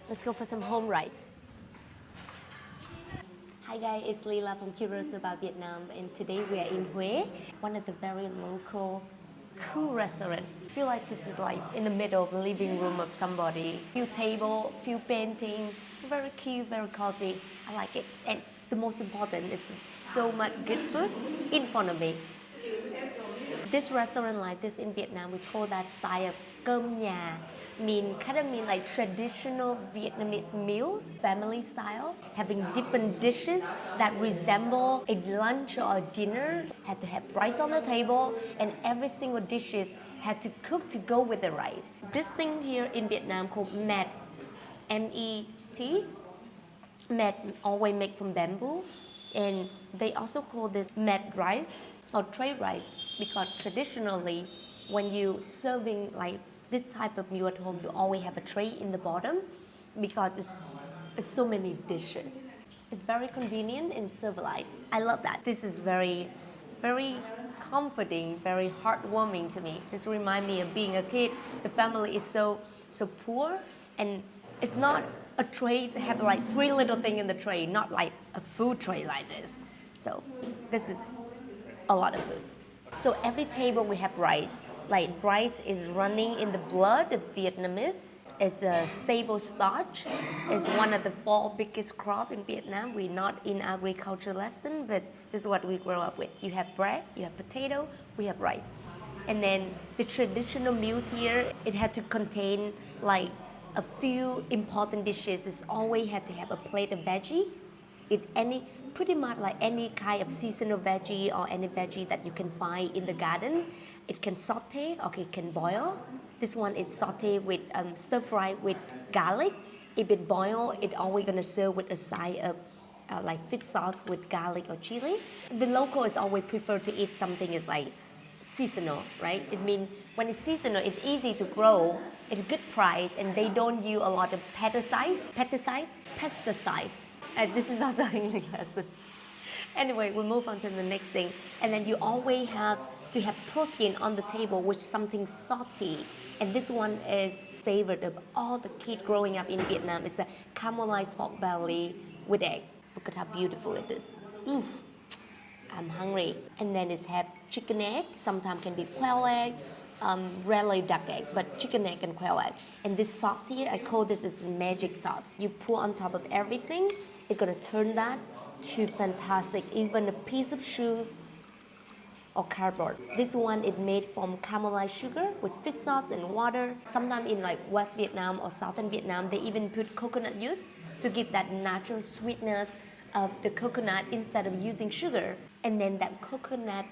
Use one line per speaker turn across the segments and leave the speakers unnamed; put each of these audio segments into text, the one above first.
Let's go for some home rice. Hi guys, it's Lila from Curious About Vietnam, and today we are in Huế, one of the very local cool restaurant. I feel like this is like in the middle of the living room of somebody. Few table, few painting, very cute, very cozy. I like it. And the most important is so much good food in front of me. This restaurant like this in Vietnam, we call that style of cơm nhà. Kind of mean like traditional Vietnamese meals, family style, having different dishes that resemble a lunch or a dinner. Had to have rice on the table, and every single dishes had to cook to go with the rice. This thing here in Vietnam called met, M-E-T, met always made from bamboo, and they also call this met rice or tray rice because traditionally when you serving like this type of meal at home, you always have a tray in the bottom because it's so many dishes. It's very convenient and civilized. I love that. This is very, very comforting, very heartwarming to me. Just remind me of being a kid. The family is so poor, and it's not a tray that have like 3 little things in the tray, not like a food tray like this. So this is a lot of food. So every table we have rice. Like rice is running in the blood of Vietnamese. It's a stable starch. It's one of the 4 biggest crop in Vietnam. We're not in agriculture lesson, but this is what we grow up with. You have bread, you have potato, we have rice. And then the traditional meals here, it had to contain like a few important dishes. It's always had to have a plate of veggie. Pretty much like any kind of seasonal veggie or any veggie that you can find in the garden. It can saute or it can boil. This one is saute with stir fry with garlic. If it boil, it always gonna serve with a side of like fish sauce with garlic or chili. The local is always prefer to eat something is like seasonal, right? It means when it's seasonal, it's easy to grow, it's a good price, and they don't use a lot of pesticide. This is also English lesson. Anyway, we'll move on to the next thing. And then you always have to have protein on the table with something salty. And this one is favorite of all the kids growing up in Vietnam. It's a caramelized pork belly with egg. Look at how beautiful it is. Ooh, I'm hungry. And then it's have chicken egg. Sometimes can be quail egg. Rarely duck egg, but chicken egg and quail egg. And this sauce here, I call this is magic sauce. You pour on top of everything, it's gonna turn that to fantastic. Even a piece of shoes or cardboard. This one is made from caramelized sugar with fish sauce and water. Sometimes in like West Vietnam or Southern Vietnam, they even put coconut juice to give that natural sweetness of the coconut instead of using sugar. And then that coconut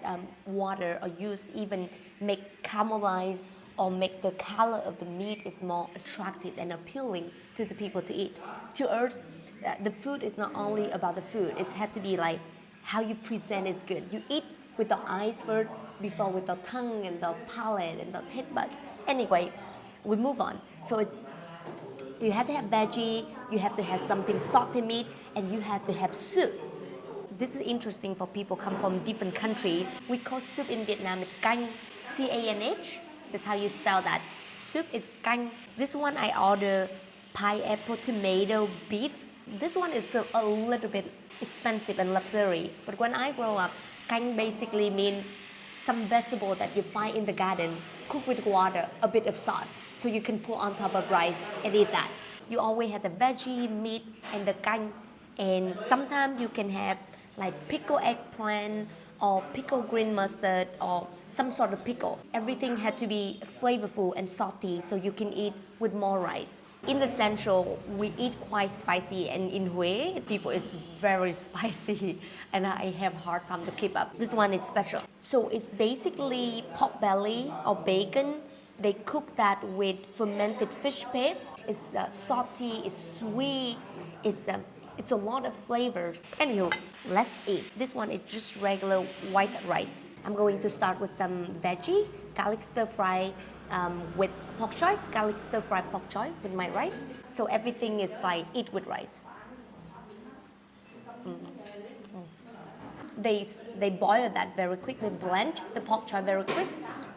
water or juice even make caramelize or make the color of the meat is more attractive and appealing to the people to eat. To us, the food is not only about the food. It had to be like how you present is good. You eat with the eyes first before with the tongue and the palate and the taste buds. Anyway, we move on. So you have to have veggie, you have to have something salty meat, and you have to have soup. This is interesting for people come from different countries. We call soup in Vietnam is canh, C-A-N-H. That's how you spell that. Soup is canh. This one I order pineapple, tomato, beef. This one is a little bit expensive and luxury. But when I grow up, canh basically means some vegetable that you find in the garden, cook with water, a bit of salt, so you can put on top of rice and eat that. You always have the veggie, meat, and the canh. And sometimes you can have like pickled eggplant or pickled green mustard or some sort of pickle. Everything had to be flavorful and salty so you can eat with more rice. In the central, we eat quite spicy, and in Huế, people is very spicy, and I have hard time to keep up. This one is special. So it's basically pork belly or bacon. They cook that with fermented fish paste. It's salty, it's sweet, it's a lot of flavors. Anywho, let's eat. This one is just regular white rice. I'm going to start with some veggie, garlic stir fry with pork choy, garlic stir fry pork choy with my rice. So everything is like eat with rice. They boil that very quick. They blend the pork choy very quick,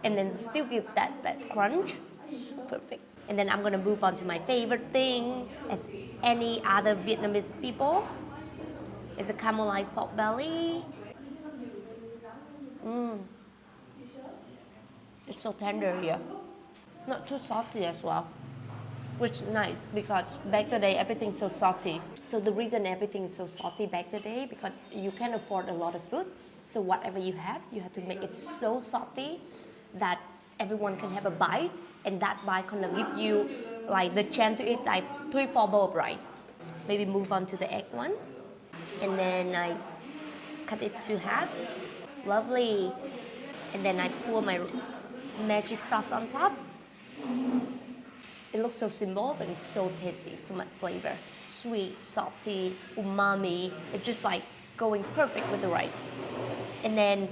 and then still give that crunch. So perfect. And then I'm gonna move on to my favorite thing, as any other Vietnamese people. It's a caramelized pork belly. It's so tender here. Not too salty as well, which is nice because back the day everything's so salty. So the reason everything is so salty back the day because you can't afford a lot of food. So whatever you have to make it so salty that everyone can have a bite, and that bite gonna give you like the chance to eat like 3-4 bowl of rice. Maybe move on to the egg one, and then I cut it to half. Lovely. And then I pour my magic sauce on top. It looks so simple, but it's so tasty, so much flavor. Sweet, salty, umami. It's just like going perfect with the rice. And then,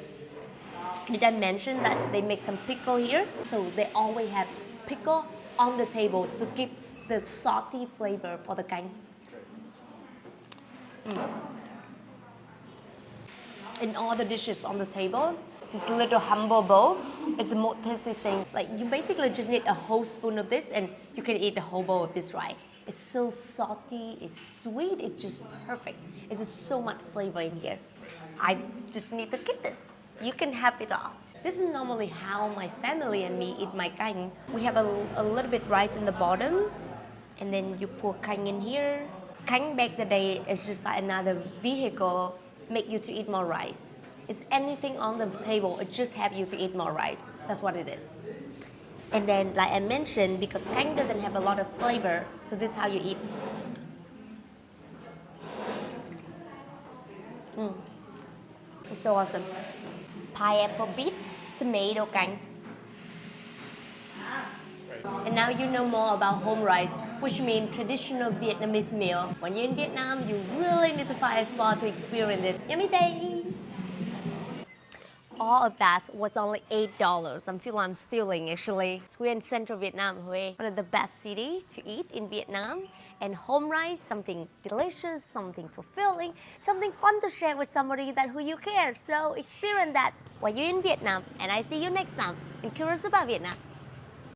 did I mention that they make some pickle here? So they always have pickle on the table to give the salty flavor for the canh. In all the dishes on the table, this little humble bowl is the most tasty thing. Like you basically just need a whole spoon of this and you can eat the whole bowl of this rice. It's so salty, it's sweet, it's just perfect. It's just so much flavor in here. I just need to keep this. You can have it all. This is normally how my family and me eat my canh. We have a little bit rice in the bottom, and then you pour canh in here. Canh back the day is just like another vehicle make you to eat more rice. It's anything on the table, it just have you to eat more rice. That's what it is. And then, like I mentioned, because canh doesn't have a lot of flavor, so this is how you eat. It's so awesome. Pineapple beef, tomato canh. And now you know more about home rice, which means traditional Vietnamese meal. When you're in Vietnam, you really need to find a spot to experience this. Yummy face! All of that was only $8. I feel I'm stealing actually. So we're in central Vietnam, Hue, one of the best cities to eat in Vietnam. And home rice, something delicious, something fulfilling, something fun to share with somebody that who you care. So experience that while you're in Vietnam. And I see you next time in Curious About Vietnam.